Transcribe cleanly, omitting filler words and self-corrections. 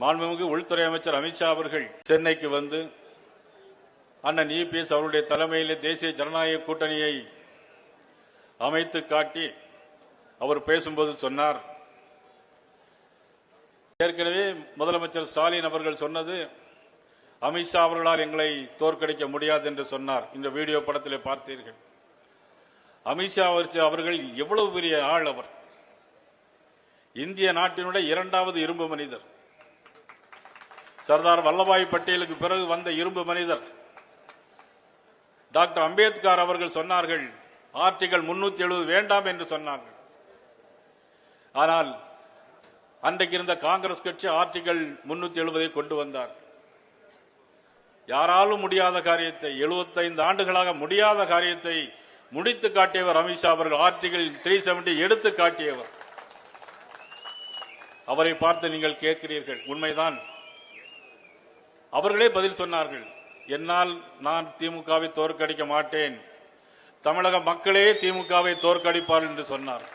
மாண்புமிகு உள்துறை அமைச்சர் அமித்ஷா அவர்கள் சென்னைக்கு வந்து அண்ணன் இபிஎஸ் அவருடைய தலைமையில் தேசிய ஜனநாயக கூட்டணியை அமைத்து காட்டி அவர் பேசும்போது சொன்னார், ஏற்கனவே முதலமைச்சர் ஸ்டாலின் அவர்கள் சொன்னது அமித்ஷா அவர்களால் எங்களை தோற்கடிக்க முடியாது என்று சொன்னார். இந்த வீடியோ படத்தில் பார்த்தீர்கள். அமித்ஷா அவர்கள் எவ்வளவு பெரிய ஆள்! அவர் இந்திய நாட்டினுடைய இரண்டாவது இரும்பு மனிதர். சர்தார் வல்லபாய் பட்டேலுக்கு பிறகு வந்த இரும்பு மனிதர். டாக்டர் அம்பேத்கர் அவர்கள் சொன்னார்கள் ஆர்டிகல் 370 வேண்டாம் என்று சொன்னார்கள். ஆனால் அன்றைக்கு இருந்த காங்கிரஸ் கட்சி ஆர்டிகல் 370 கொண்டு வந்தார். யாராலும் முடியாத காரியத்தை, 75 ஆண்டுகளாக முடியாத காரியத்தை முடித்து காட்டியவர் அமித்ஷா அவர்கள். ஆர்டிகல் 370 எடுத்து காட்டியவர். அவரை பார்த்து நீங்கள் கேட்கிறீர்கள், உண்மைதான். அவர்களே பதில் சொன்னார்கள், என்னால் நான் திமுகவை தோற்கடிக்க மாட்டேன், தமிழக மக்களே திமுகவை தோற்கடிப்பார் என்று சொன்னார்.